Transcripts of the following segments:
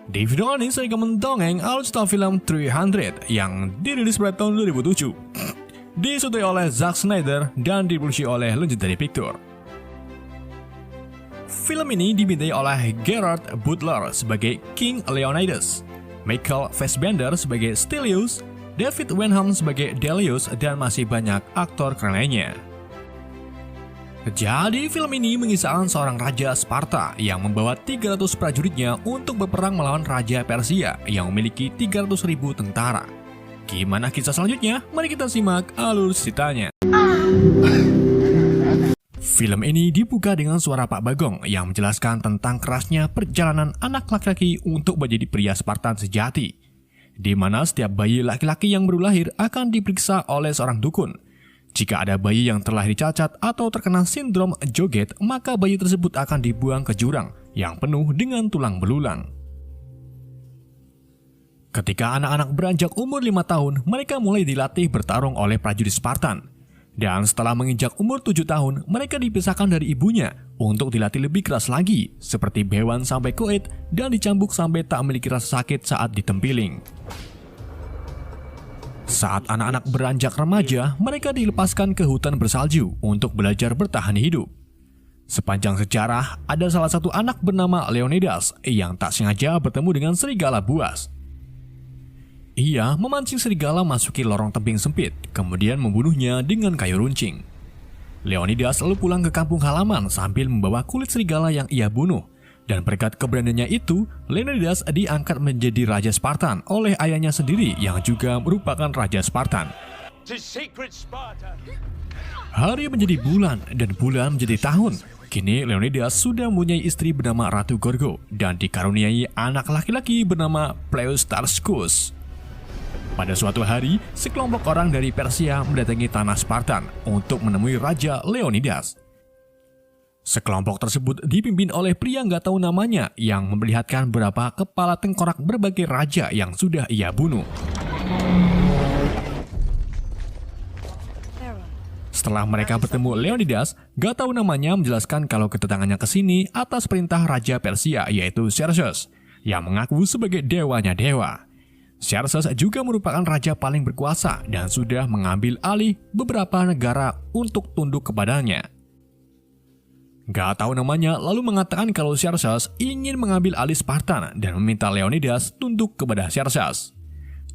Di video ini saya akan mendongeng alur film 300 yang dirilis pada tahun 2007. Disutradarai oleh Zack Snyder dan diproduksi oleh Legendary Pictures. Film ini dibintangi oleh Gerard Butler sebagai King Leonidas, Michael Fassbender sebagai Stelios, David Wenham sebagai Delius, dan masih banyak aktor keren lainnya. Jadi film ini mengisahkan seorang raja Sparta yang membawa 300 prajuritnya untuk berperang melawan raja Persia yang memiliki 300.000 tentara. Gimana kisah selanjutnya? Mari kita simak alur ceritanya. Film ini dibuka dengan suara Pak Bagong yang menjelaskan tentang kerasnya perjalanan anak laki-laki untuk menjadi pria Spartan sejati, di mana setiap bayi laki-laki yang baru lahir akan diperiksa oleh seorang dukun. Jika ada bayi yang terlahir cacat atau terkena sindrom joget, maka bayi tersebut akan dibuang ke jurang yang penuh dengan tulang belulang. Ketika anak-anak beranjak umur 5 tahun, mereka mulai dilatih bertarung oleh prajurit Spartan. Dan setelah menginjak umur 7 tahun, mereka dipisahkan dari ibunya untuk dilatih lebih keras lagi, seperti bewan sampai koet dan dicambuk sampai tak memiliki rasa sakit saat ditempiling. Saat anak-anak beranjak remaja, mereka dilepaskan ke hutan bersalju untuk belajar bertahan hidup. Sepanjang sejarah, ada salah satu anak bernama Leonidas yang tak sengaja bertemu dengan serigala buas. Ia memancing serigala masuki lorong tebing sempit, kemudian membunuhnya dengan kayu runcing. Leonidas lalu pulang ke kampung halaman sambil membawa kulit serigala yang ia bunuh. Dan berkat keberaniannya itu, Leonidas diangkat menjadi Raja Spartan oleh ayahnya sendiri yang juga merupakan Raja Spartan. Hari menjadi bulan dan bulan menjadi tahun. Kini Leonidas sudah mempunyai istri bernama Ratu Gorgo dan dikaruniai anak laki-laki bernama Pleostarskus. Pada suatu hari, sekelompok orang dari Persia mendatangi tanah Spartan untuk menemui Raja Leonidas. Sekelompok tersebut dipimpin oleh pria nggak tahu namanya yang memperlihatkan beberapa kepala tengkorak berbagai raja yang sudah ia bunuh. Setelah mereka bertemu Leonidas, nggak tahu namanya menjelaskan kalau kedatangannya ke sini atas perintah Raja Persia yaitu Xerxes, yang mengaku sebagai dewanya dewa. Xerxes juga merupakan raja paling berkuasa dan sudah mengambil alih beberapa negara untuk tunduk kepadanya. Gak tahu namanya lalu mengatakan kalau Xerxes ingin mengambil alih Spartan dan meminta Leonidas tunduk kepada Xerxes.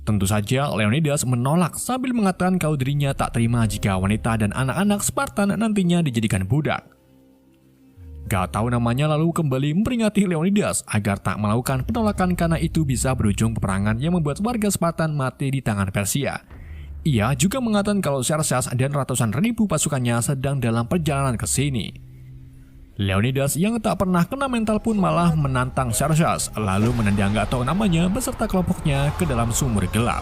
Tentu saja Leonidas menolak sambil mengatakan kalau dirinya tak terima jika wanita dan anak-anak Spartan nantinya dijadikan budak. Gak tahu namanya lalu kembali memperingati Leonidas agar tak melakukan penolakan karena itu bisa berujung peperangan yang membuat warga Spartan mati di tangan Persia. Ia juga mengatakan kalau Xerxes dan ratusan ribu pasukannya sedang dalam perjalanan ke sini. Leonidas yang tak pernah kena mental pun malah menantang Xerxes, lalu menendang gak tahu namanya beserta kelompoknya ke dalam sumur gelap.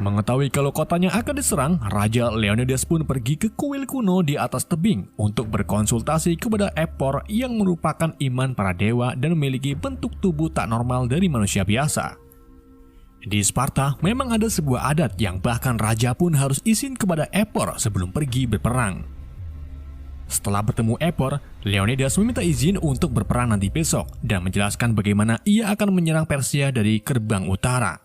Mengetahui kalau kotanya akan diserang, Raja Leonidas pun pergi ke kuil kuno di atas tebing untuk berkonsultasi kepada Epor yang merupakan iman para dewa dan memiliki bentuk tubuh tak normal dari manusia biasa. Di Sparta memang ada sebuah adat yang bahkan raja pun harus izin kepada Epor sebelum pergi berperang. Setelah bertemu Epor, Leonidas meminta izin untuk berperang nanti besok dan menjelaskan bagaimana ia akan menyerang Persia dari gerbang utara.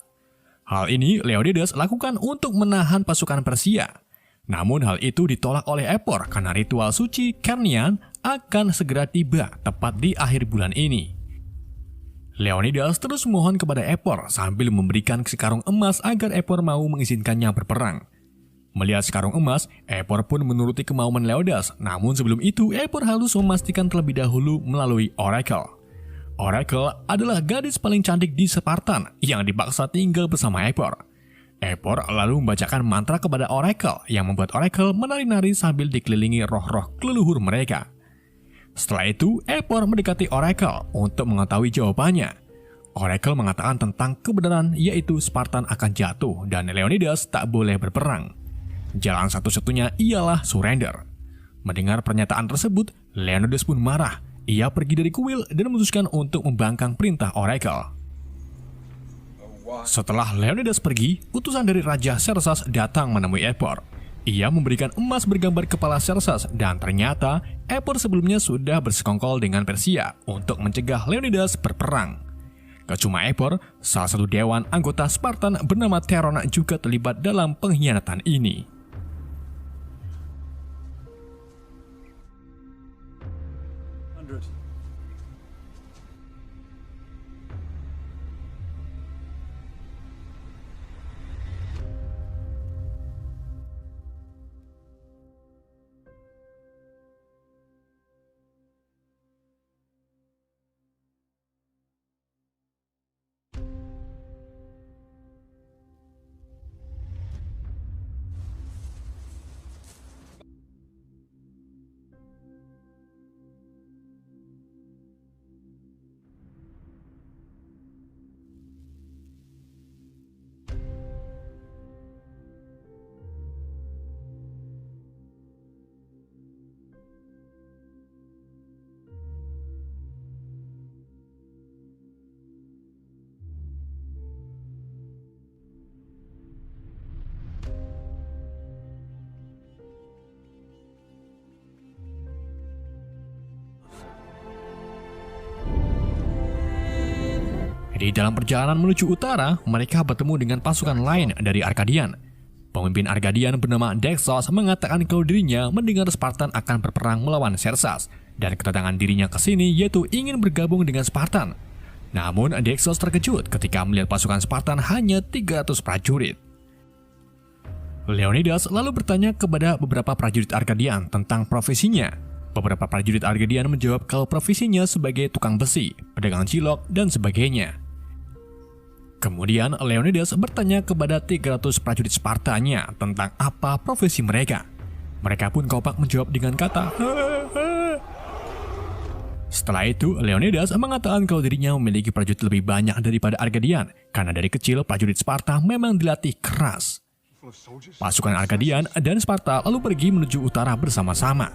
Hal ini Leonidas lakukan untuk menahan pasukan Persia. Namun hal itu ditolak oleh Epor karena ritual suci Karnian akan segera tiba tepat di akhir bulan ini. Leonidas terus memohon kepada Epor sambil memberikan sekarung emas agar Epor mau mengizinkannya berperang. Melihat sekarung emas, Epor pun menuruti kemauan Leonidas. Namun sebelum itu, Epor harus memastikan terlebih dahulu melalui Oracle. Oracle adalah gadis paling cantik di Spartan yang dipaksa tinggal bersama Epor. Epor lalu membacakan mantra kepada Oracle yang membuat Oracle menari-nari sambil dikelilingi roh-roh leluhur mereka. Setelah itu, Epor mendekati Oracle untuk mengetahui jawabannya. Oracle mengatakan tentang kebenaran yaitu Spartan akan jatuh dan Leonidas tak boleh berperang. Jalan satu-satunya ialah surrender. Mendengar pernyataan tersebut, Leonidas pun marah. Ia pergi dari kuil dan memutuskan untuk membangkang perintah Oracle. Setelah Leonidas pergi, utusan dari Raja Xerxes datang menemui Epor. Ia memberikan emas bergambar kepala Xerxes dan ternyata Eper sebelumnya sudah bersekongkol dengan Persia untuk mencegah Leonidas berperang. Gak cuma Eper, salah satu dewan anggota Spartan bernama Theron juga terlibat dalam pengkhianatan ini. Di dalam perjalanan menuju utara, mereka bertemu dengan pasukan lain dari Arkadian. Pemimpin Arkadian bernama Dexos mengatakan kalau dirinya mendengar Spartan akan berperang melawan Xerxes, dan kedatangan dirinya ke sini yaitu ingin bergabung dengan Spartan. Namun, Dexos terkejut ketika melihat pasukan Spartan hanya 300 prajurit. Leonidas lalu bertanya kepada beberapa prajurit Arkadian tentang profesinya. Beberapa prajurit Arkadian menjawab kalau profesinya sebagai tukang besi, pedagang cilok, dan sebagainya. Kemudian Leonidas bertanya kepada 300 prajurit Spartanya tentang apa profesi mereka. Mereka pun kompak menjawab dengan kata "Hehehe". Setelah itu, Leonidas mengatakan kalau dirinya memiliki prajurit lebih banyak daripada Arkadian karena dari kecil prajurit Sparta memang dilatih keras. Pasukan Arkadian dan Sparta lalu pergi menuju utara bersama-sama.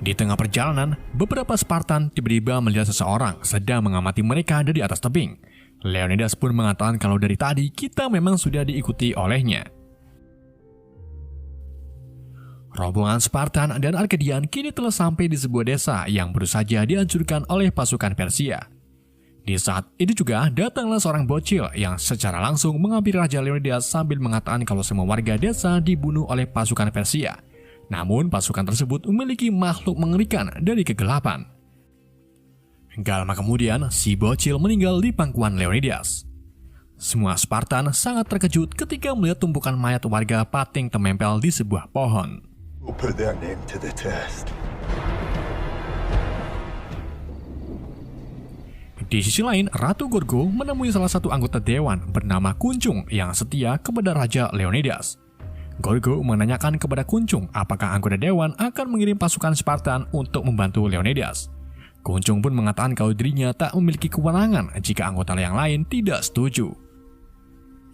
Di tengah perjalanan, beberapa Spartan tiba-tiba melihat seseorang sedang mengamati mereka dari atas tebing. Leonidas pun mengatakan kalau dari tadi kita memang sudah diikuti olehnya. Rombongan Spartan dan Arkadian kini telah sampai di sebuah desa yang baru saja dihancurkan oleh pasukan Persia. Di saat itu juga datanglah seorang bocil yang secara langsung menghampiri Raja Leonidas sambil mengatakan kalau semua warga desa dibunuh oleh pasukan Persia. Namun pasukan tersebut memiliki makhluk mengerikan dari kegelapan. Gak lama kemudian, si bocil meninggal di pangkuan Leonidas. Semua Spartan sangat terkejut ketika melihat tumpukan mayat warga pating terempel di sebuah pohon. Di sisi lain, Ratu Gorgo menemui salah satu anggota dewan bernama Kuncung yang setia kepada Raja Leonidas. Gorgo menanyakan kepada Kuncung apakah anggota dewan akan mengirim pasukan Spartan untuk membantu Leonidas. Kuncung pun mengatakan kalau dirinya tak memiliki kewenangan jika anggota yang lain tidak setuju.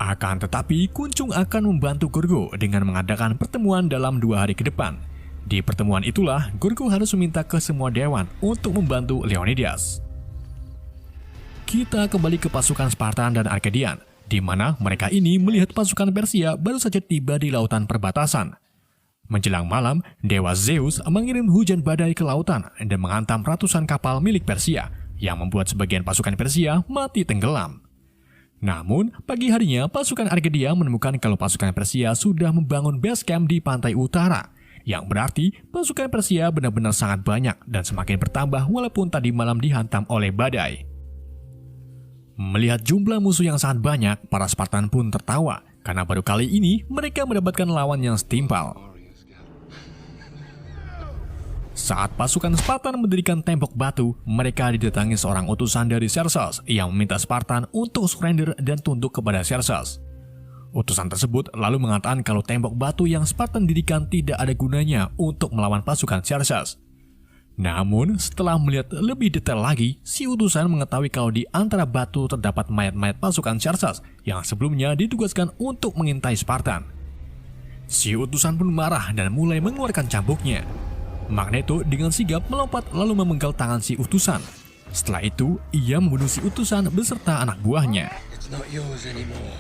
Akan tetapi, Kuncung akan membantu Gorgo dengan mengadakan pertemuan dalam 2 hari ke depan. Di pertemuan itulah, Gorgo harus meminta ke semua dewan untuk membantu Leonidas. Kita kembali ke pasukan Spartan dan Arkadian, di mana mereka ini melihat pasukan Persia baru saja tiba di lautan perbatasan. Menjelang malam, Dewa Zeus mengirim hujan badai ke lautan dan menghantam ratusan kapal milik Persia, yang membuat sebagian pasukan Persia mati tenggelam. Namun, pagi harinya pasukan Argedia menemukan kalau pasukan Persia sudah membangun base camp di pantai utara, yang berarti pasukan Persia benar-benar sangat banyak dan semakin bertambah walaupun tadi malam dihantam oleh badai. Melihat jumlah musuh yang sangat banyak, para Spartan pun tertawa, karena baru kali ini mereka mendapatkan lawan yang setimpal. Saat pasukan Spartan mendirikan tembok batu, mereka didatangi seorang utusan dari Xerxes yang meminta Spartan untuk surrender dan tunduk kepada Xerxes. Utusan tersebut lalu mengatakan kalau tembok batu yang Spartan dirikan tidak ada gunanya untuk melawan pasukan Xerxes. Namun, setelah melihat lebih detail lagi, si utusan mengetahui kalau di antara batu terdapat mayat-mayat pasukan Xerxes yang sebelumnya ditugaskan untuk mengintai Spartan. Si utusan pun marah dan mulai mengeluarkan cambuknya. Magneto dengan sigap melompat lalu memenggal tangan si utusan. Setelah itu, ia membunuh si utusan beserta anak buahnya. It's not yours anymore.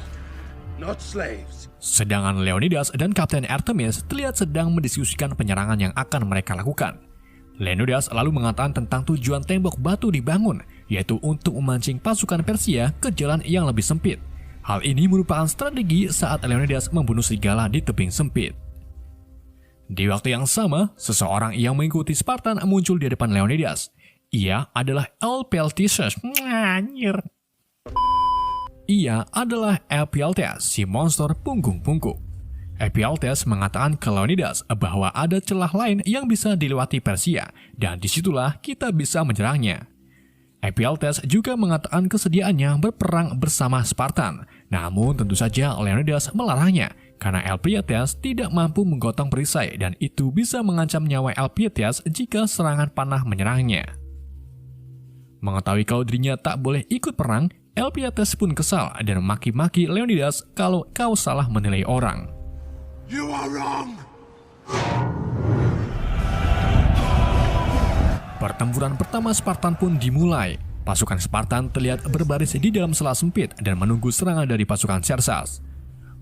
Not slaves. Sedangkan Leonidas dan Kapten Artemis terlihat sedang mendiskusikan penyerangan yang akan mereka lakukan. Leonidas lalu mengatakan tentang tujuan tembok batu dibangun, yaitu untuk memancing pasukan Persia ke jalan yang lebih sempit. Hal ini merupakan strategi saat Leonidas membunuh serigala di tebing sempit. Di waktu yang sama, seseorang yang mengikuti Spartan muncul di depan Leonidas. Ia adalah Ephialtes. Ia adalah Ephialtes, si monster punggung bungkuk. Ephialtes mengatakan ke Leonidas bahwa ada celah lain yang bisa dilewati Persia, dan disitulah kita bisa menyerangnya. Ephialtes juga mengatakan kesediaannya berperang bersama Spartan, namun tentu saja Leonidas melarangnya, karena Ephialtes tidak mampu menggotong perisai dan itu bisa mengancam nyawa Ephialtes jika serangan panah menyerangnya. Mengetahui kalau dirinya tak boleh ikut perang, Ephialtes pun kesal dan maki-maki Leonidas kalau kau salah menilai orang. You are wrong. Pertempuran pertama Spartan pun dimulai. Pasukan Spartan terlihat berbaris di dalam sela sempit dan menunggu serangan dari pasukan Xerxes.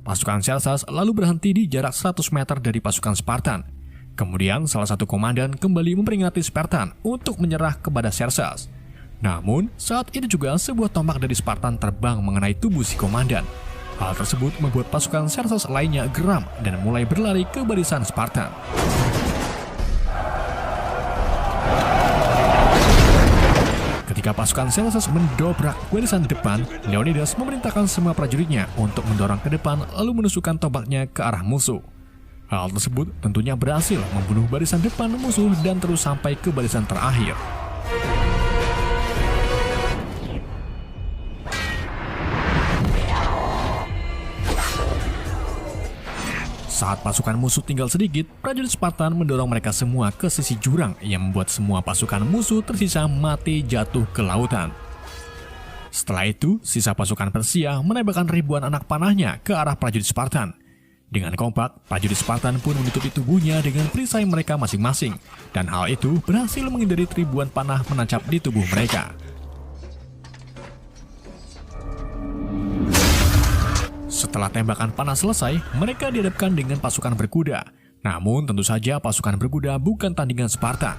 Pasukan Xerxes lalu berhenti di jarak 100 meter dari pasukan Spartan. Kemudian salah satu komandan kembali memperingati Spartan untuk menyerah kepada Xerxes. Namun, saat itu juga sebuah tombak dari Spartan terbang mengenai tubuh si komandan. Hal tersebut membuat pasukan Xerxes lainnya geram dan mulai berlari ke barisan Spartan. Ketika pasukan Xerxes mendobrak barisan depan, Leonidas memerintahkan semua prajuritnya untuk mendorong ke depan lalu menusukkan tombaknya ke arah musuh. Hal tersebut tentunya berhasil membunuh barisan depan musuh dan terus sampai ke barisan terakhir. Saat pasukan musuh tinggal sedikit, prajurit Spartan mendorong mereka semua ke sisi jurang yang membuat semua pasukan musuh tersisa mati jatuh ke lautan. Setelah itu, sisa pasukan Persia menembakkan ribuan anak panahnya ke arah prajurit Spartan. Dengan kompak, prajurit Spartan pun menutupi tubuhnya dengan perisai mereka masing-masing, dan hal itu berhasil menghindari ribuan panah menancap di tubuh mereka. Setelah tembakan panah selesai, mereka dihadapkan dengan pasukan berkuda. Namun tentu saja pasukan berkuda bukan tandingan Sparta.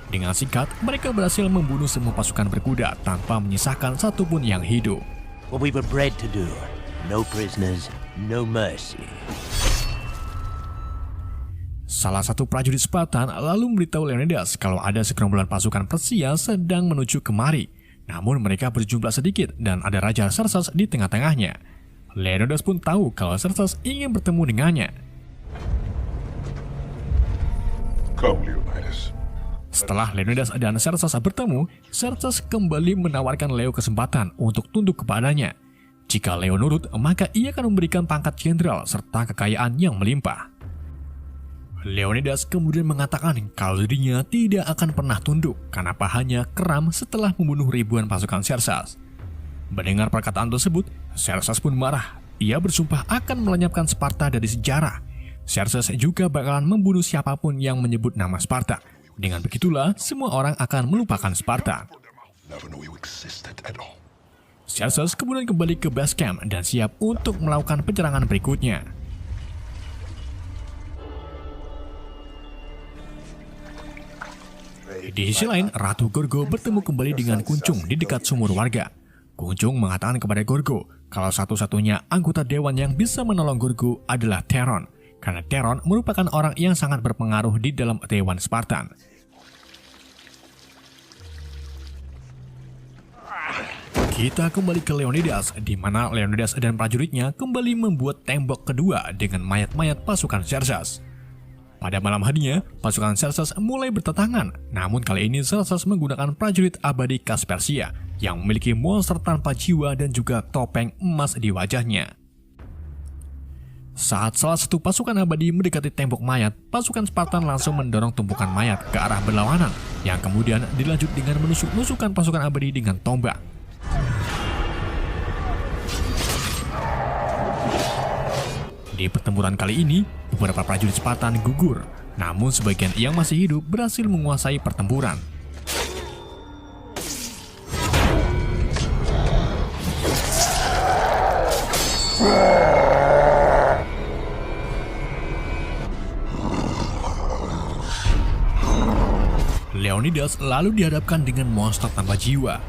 Dengan singkat, mereka berhasil membunuh semua pasukan berkuda tanpa menyisakan satupun yang hidup. What we were bred to do. No prisoners, no mercy. Salah satu prajurit Spartan lalu memberitahu Leonidas kalau ada segerombolan pasukan Persia sedang menuju kemari. Namun mereka berjumlah sedikit dan ada Raja Xerxes di tengah-tengahnya. Leonidas pun tahu kalau Xerxes ingin bertemu dengannya. Setelah Leonidas dan Xerxes bertemu, Xerxes kembali menawarkan Leo kesempatan untuk tunduk kepadanya. Jika Leo nurut, maka ia akan memberikan pangkat jenderal serta kekayaan yang melimpah. Leonidas kemudian mengatakan kalau dirinya tidak akan pernah tunduk karena pahannya kram setelah membunuh ribuan pasukan Xerxes. Mendengar perkataan tersebut, Xerxes pun marah. Ia bersumpah akan melenyapkan Sparta dari sejarah. Xerxes juga bakalan membunuh siapapun yang menyebut nama Sparta. Dengan begitulah, semua orang akan melupakan Sparta. Xerxes kemudian kembali ke base camp dan siap untuk melakukan penyerangan berikutnya. Di sisi lain, Ratu Gorgo bertemu kembali dengan Kuncung di dekat sumur warga. Kuncung mengatakan kepada Gorgo kalau satu-satunya anggota dewan yang bisa menolong Gorgo adalah Theron, karena Theron merupakan orang yang sangat berpengaruh di dalam dewan Spartan. Kita kembali ke Leonidas, di mana Leonidas dan prajuritnya kembali membuat tembok kedua dengan mayat-mayat pasukan Xerxes. Pada malam harinya, pasukan Xerxes mulai bertentangan, namun kali ini Xerxes menggunakan prajurit abadi khas Persia yang memiliki monster tanpa jiwa dan juga topeng emas di wajahnya. Saat salah satu pasukan abadi mendekati tembok mayat, pasukan Spartan langsung mendorong tumpukan mayat ke arah berlawanan, yang kemudian dilanjut dengan menusuk-nusukkan pasukan abadi dengan tombak. Di pertempuran kali ini, beberapa prajurit Spartan gugur, namun sebagian yang masih hidup berhasil menguasai pertempuran. Leonidas lalu dihadapkan dengan monster tanpa jiwa.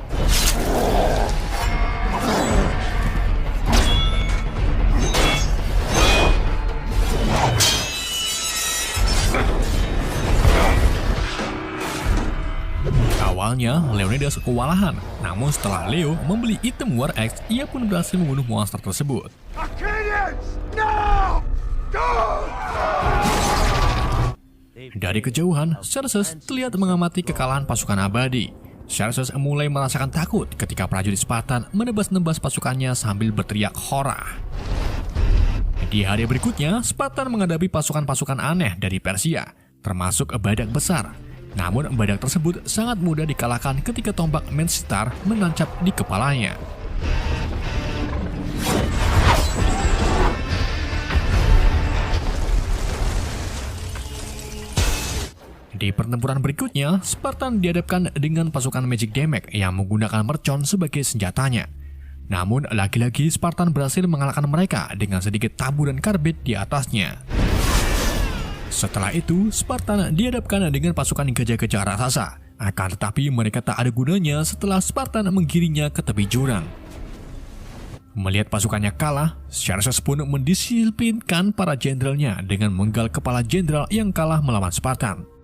Awalnya, Leonidas kewalahan, namun setelah Leo membeli item War Axe, ia pun berhasil membunuh monster tersebut. Arcadians! No! Dari kejauhan, Xerxes terlihat mengamati kekalahan pasukan abadi. Xerxes mulai merasakan takut ketika prajurit Spartan menebas-nebas pasukannya sambil berteriak hora. Di hari berikutnya, Spartan menghadapi pasukan-pasukan aneh dari Persia, termasuk badak besar. Namun badak tersebut sangat mudah dikalahkan ketika tombak Mensitar menancap di kepalanya. Di pertempuran berikutnya, Spartan dihadapkan dengan pasukan Magic Damage yang menggunakan mercon sebagai senjatanya. Namun, lagi-lagi Spartan berhasil mengalahkan mereka dengan sedikit taburan karbit di atasnya. Setelah itu, Spartan dihadapkan dengan pasukan gajah-gajah raksasa. Akan tetapi mereka tak ada gunanya setelah Spartan menggiringnya ke tepi jurang. Melihat pasukannya kalah, Xerxes pun mendisiplinkan para jenderalnya dengan menggal kepala jenderal yang kalah melawan Spartan.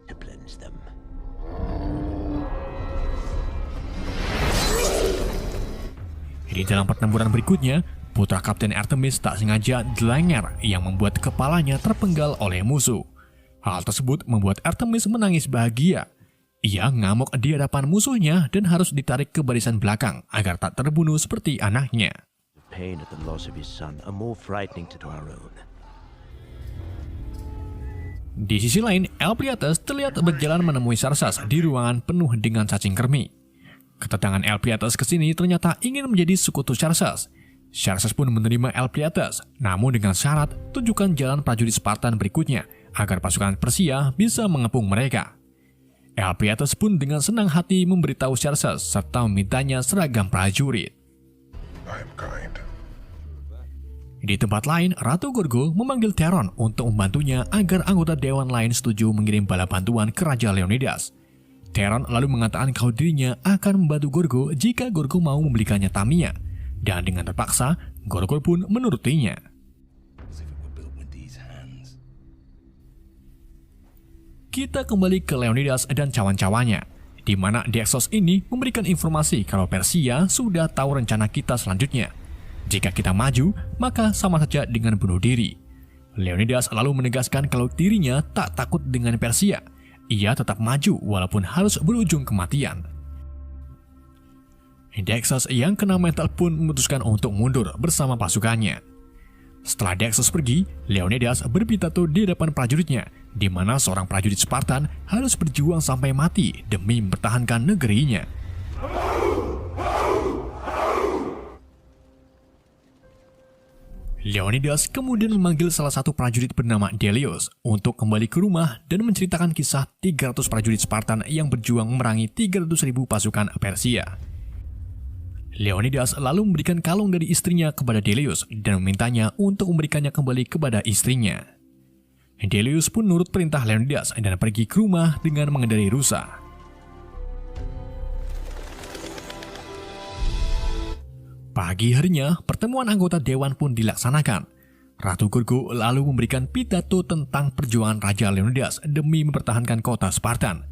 Di dalam pertempuran berikutnya, putra Kapten Artemis tak sengaja dilenger yang membuat kepalanya terpenggal oleh musuh. Hal tersebut membuat Artemis menangis bahagia. Ia ngamuk di hadapan musuhnya dan harus ditarik ke barisan belakang agar tak terbunuh seperti anaknya. Di sisi lain, Elpiates terlihat berjalan menemui Xerxes di ruangan penuh dengan cacing kremi. Kedatangan Elpiates ke sini ternyata ingin menjadi sekutu Xerxes. Xerxes pun menerima Elpiates, namun dengan syarat tunjukkan jalan prajurit Spartan berikutnya agar pasukan Persia bisa mengepung mereka. Elpiates pun dengan senang hati memberitahu Xerxes serta memintanya seragam prajurit. I am kind. Di tempat lain, Ratu Gorgo memanggil Theron untuk membantunya agar anggota dewan lain setuju mengirim bala bantuan ke Raja Leonidas. Theron lalu mengatakan kalau dirinya akan membantu Gorgo jika Gorgo mau membelikannya Tamiya. Dan dengan terpaksa, Gorgo pun menurutinya. Kita kembali ke Leonidas dan cawan-cawannya, di mana Dexos ini memberikan informasi kalau Persia sudah tahu rencana kita selanjutnya. Jika kita maju, maka sama saja dengan bunuh diri. Leonidas lalu menegaskan kalau dirinya tak takut dengan Persia. Ia tetap maju walaupun harus berujung kematian. Dexos yang kena mental pun memutuskan untuk mundur bersama pasukannya. Setelah Dexos pergi, Leonidas berpidato di depan prajuritnya, di mana seorang prajurit Spartan harus berjuang sampai mati demi mempertahankan negerinya. Leonidas kemudian memanggil salah satu prajurit bernama Delius untuk kembali ke rumah dan menceritakan kisah 300 prajurit Spartan yang berjuang memerangi 300.000 pasukan Persia. Leonidas lalu memberikan kalung dari istrinya kepada Delius dan memintanya untuk memberikannya kembali kepada istrinya. Delius pun nurut perintah Leonidas dan pergi ke rumah dengan mengendarai rusa. Pagi harinya, pertemuan anggota dewan pun dilaksanakan. Ratu Gorgo lalu memberikan pidato tentang perjuangan Raja Leonidas demi mempertahankan kota Spartan.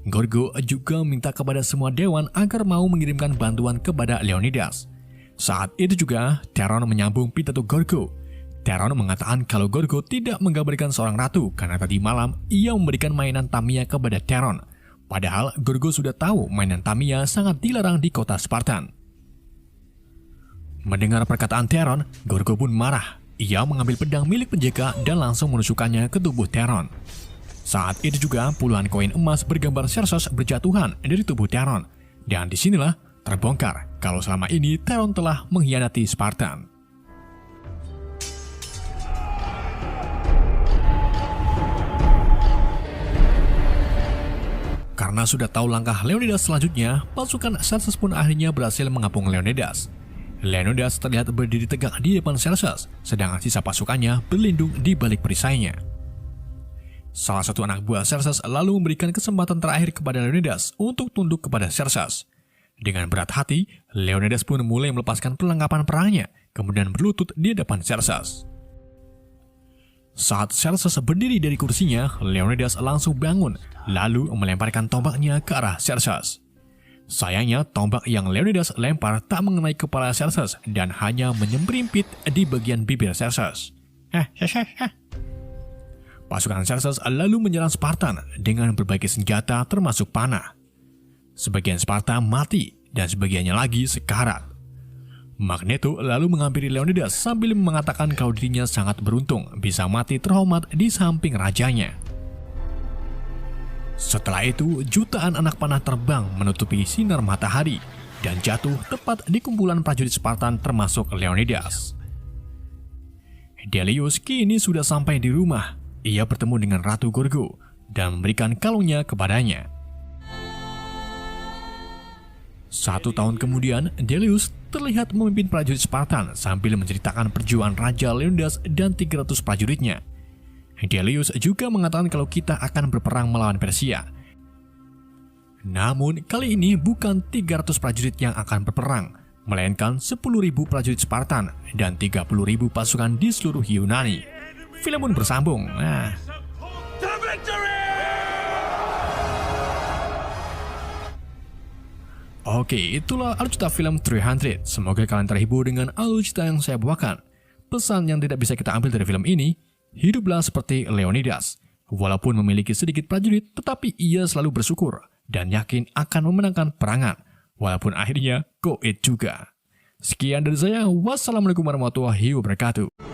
Gorgo juga minta kepada semua dewan agar mau mengirimkan bantuan kepada Leonidas. Saat itu juga, Theron menyambung pidato Gorgo. Theron mengatakan kalau Gorgo tidak menggambarkan seorang ratu karena tadi malam ia memberikan mainan Tamiya kepada Theron. Padahal Gorgo sudah tahu mainan Tamiya sangat dilarang di kota Spartan. Mendengar perkataan Theron, Gorgo pun marah. Ia mengambil pedang milik penjaga dan langsung menusukkannya ke tubuh Theron. Saat itu juga puluhan koin emas bergambar Xerxes berjatuhan dari tubuh Theron. Dan disinilah terbongkar kalau selama ini Theron telah mengkhianati Spartan. Karena sudah tahu langkah Leonidas selanjutnya, pasukan Xerxes pun akhirnya berhasil mengapung Leonidas. Leonidas terlihat berdiri tegak di depan Xerxes, sedangkan sisa pasukannya berlindung di balik perisainya. Salah satu anak buah Xerxes lalu memberikan kesempatan terakhir kepada Leonidas untuk tunduk kepada Xerxes. Dengan berat hati, Leonidas pun mulai melepaskan perlengkapan perangnya, kemudian berlutut di depan Xerxes. Saat Xerxes berdiri dari kursinya, Leonidas langsung bangun, lalu melemparkan tombaknya ke arah Xerxes. Sayangnya, tombak yang Leonidas lempar tak mengenai kepala Xerxes dan hanya menyemperimpit di bagian bibir Xerxes. Pasukan Xerxes lalu menyerang Spartan dengan berbagai senjata termasuk panah. Sebagian Sparta mati dan sebagiannya lagi sekarat. Magneto lalu menghampiri Leonidas sambil mengatakan kalau dirinya sangat beruntung bisa mati terhormat di samping rajanya. Setelah itu, jutaan anak panah terbang menutupi sinar matahari dan jatuh tepat di kumpulan prajurit Spartan termasuk Leonidas. Delius kini sudah sampai di rumah. Ia bertemu dengan Ratu Gorgo dan memberikan kalungnya kepadanya. 1 tahun kemudian, Delius terlihat memimpin prajurit Spartan sambil menceritakan perjuangan Raja Leonidas dan 300 prajuritnya. Delius juga mengatakan kalau kita akan berperang melawan Persia. Namun, kali ini bukan 300 prajurit yang akan berperang, melainkan 10.000 prajurit Spartan dan 30.000 pasukan di seluruh Yunani. Film pun bersambung. To victory! Oke, itulah alur cerita film 300. Semoga kalian terhibur dengan alur cerita yang saya bawakan. Pesan yang tidak bisa kita ambil dari film ini, hiduplah seperti Leonidas. Walaupun memiliki sedikit prajurit, tetapi ia selalu bersyukur dan yakin akan memenangkan perangan, walaupun akhirnya goit juga. Sekian dari saya, wassalamualaikum warahmatullahi wabarakatuh.